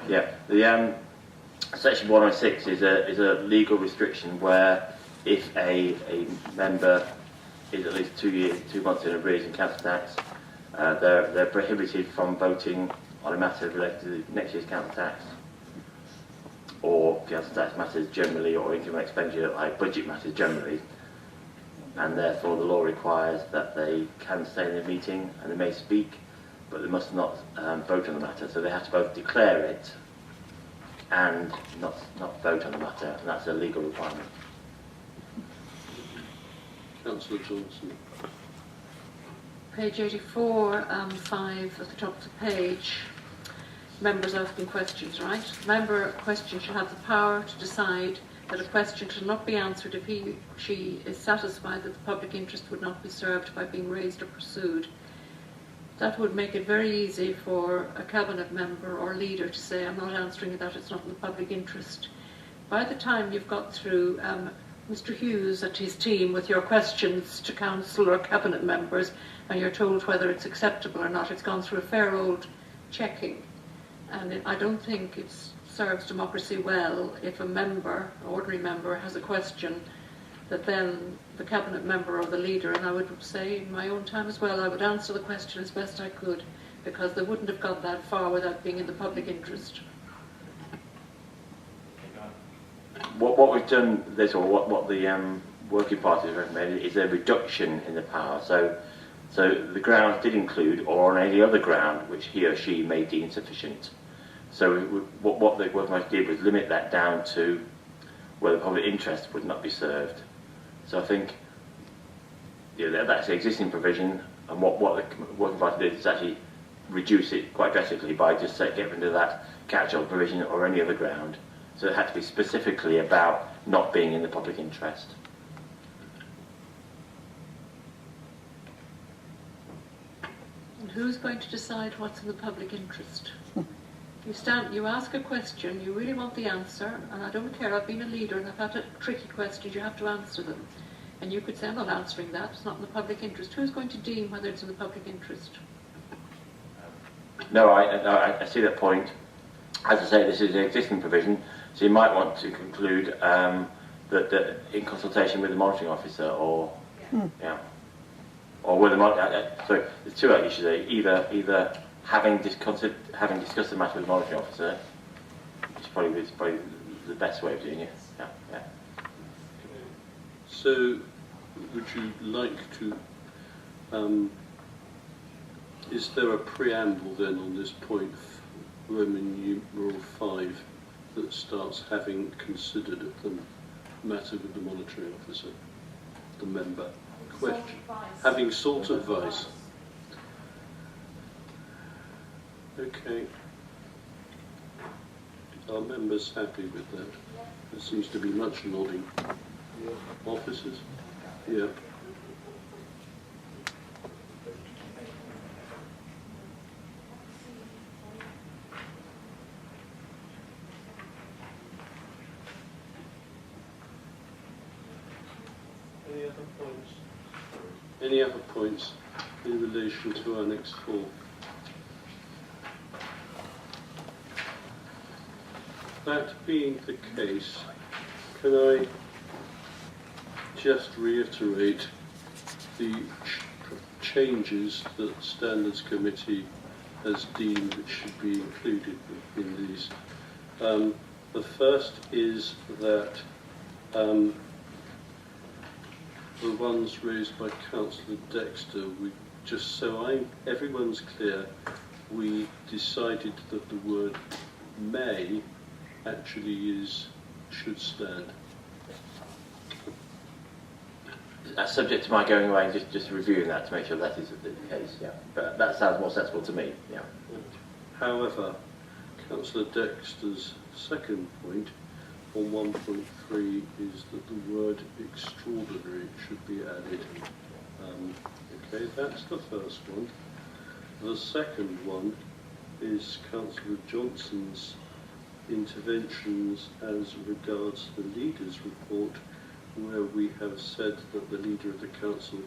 Yeah, the section 106 is a legal restriction where if a member is at least 2 months in arrears in council tax, they're prohibited from voting on a matter related to next year's council tax, or council tax matters generally, or income and expenditure like budget matters generally, and therefore the law requires that they can stay in the meeting and they may speak, but they must not vote on the matter. So they have to both declare it and not vote on the matter, and that's a legal requirement. Councillor Johnson. Page 84, 5 at the top of the page. Members asking questions, right? Member question shall have the power to decide that a question shall not be answered if she is satisfied that the public interest would not be served by being raised or pursued. That would make it very easy for a cabinet member or leader to say, I'm not answering that, it's not in the public interest. By the time you've got through Mr. Hughes and his team with your questions to council or cabinet members, and you're told whether it's acceptable or not, it's gone through a fair old checking. And I don't think it serves democracy well if a member, an ordinary member, has a question that then the cabinet member or the leader, and I would say in my own time as well, I would answer the question as best I could, because they wouldn't have got that far without being in the public interest. What we've done this, or what the working party has recommended, is a reduction in the power. So the grounds did include, or on any other ground which he or she may deem sufficient. So what the working party did was limit that down to where the public interest would not be served. So I think that's the existing provision, and what the working party did is actually reduce it quite drastically by just getting rid of that catch-all provision or any other ground. So it had to be specifically about not being in the public interest. And who's going to decide what's in the public interest? You ask a question, you really want the answer, and I don't care, I've been a leader and I've had a tricky question, you have to answer them. And you could say, I'm not answering that, it's not in the public interest. Who's going to deem whether it's in the public interest? No, I see that point. As I say, this is an existing provision, so you might want to conclude that in consultation with the monitoring officer, or or with the so there's two issues there. Either having discussed the matter with the monitoring officer, which is probably the best way of doing it. Yeah. So, would you like to? Is there a preamble then on this point, Roman numeral 5, that starts having considered the matter with the monitoring officer, the member? Question. Having sought advice. Okay. Are members happy with that? There seems to be much nodding. Officers? Yeah. Any other points? Any other points in relation to Annex 4? That being the case, can I just reiterate the changes that Standards Committee has deemed should be included in these? The first is that the ones raised by Councillor Dexter, we just so everyone's clear, we decided that the word may actually should stand. That's subject to my going away and just reviewing that to make sure that is the case. Yeah, but that sounds more sensible to me. Yeah. However, Councillor Dexter's second point on 1.3 is that the word extraordinary should be added. Okay, that's the first one. The second one is Councillor Johnson's interventions as regards the leader's report, where we have said that the leader of the council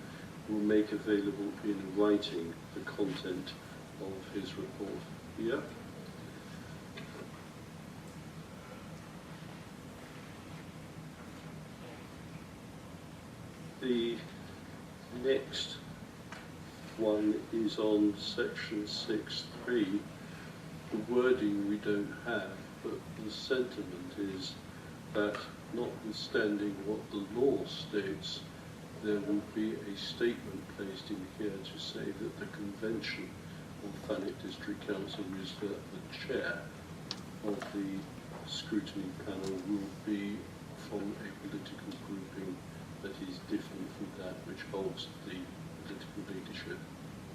will make available in writing the content of his report. Yeah. The next one is on section 6.3. The wording we don't have, but the sentiment is that notwithstanding what the law states, there will be a statement placed in here to say that the convention of Thanet District Council is that the chair of the scrutiny panel will be from a political grouping that is different from that which holds the political leadership,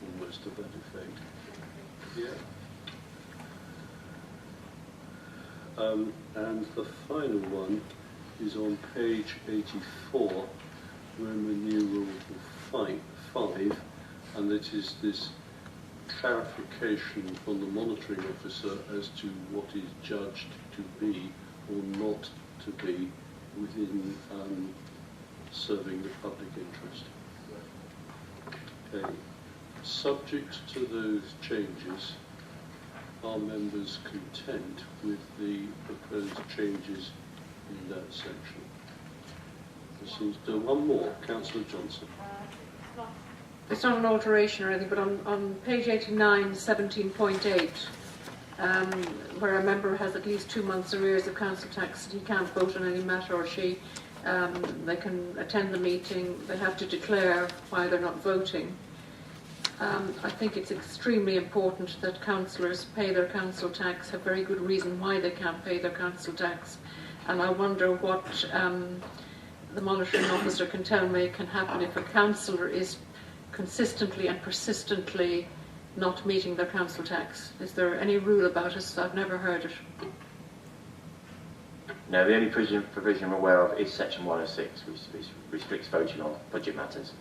almost to that effect. Yeah. And the final one is on page 84, Roman numeral 5, and it is this clarification from the monitoring officer as to what is judged to be or not to be within serving the public interest. Okay. Subject to those changes, are members content with the proposed changes in that section? There seems to one more, Councillor Johnson. It's not an alteration or anything, but on page 89, 17.8, where a member has at least 2 months arrears of council tax, he can't vote on any matter, or she, they can attend the meeting, they have to declare why they're not voting. I think it's extremely important that councillors pay their council tax, have very good reason why they can't pay their council tax, and I wonder what the monitoring officer can tell me can happen if a councillor is consistently and persistently not meeting their council tax. Is there any rule about it? I've never heard it. No, the only provision I'm aware of is section 106, which restricts voting on budget matters.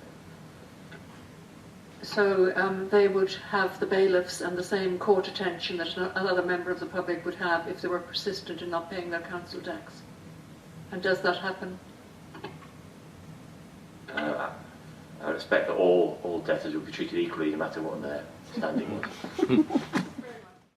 So they would have the bailiffs and the same court attention that another member of the public would have if they were persistent in not paying their council tax. And does that happen? I would expect that all debtors will be treated equally no matter what their standing was.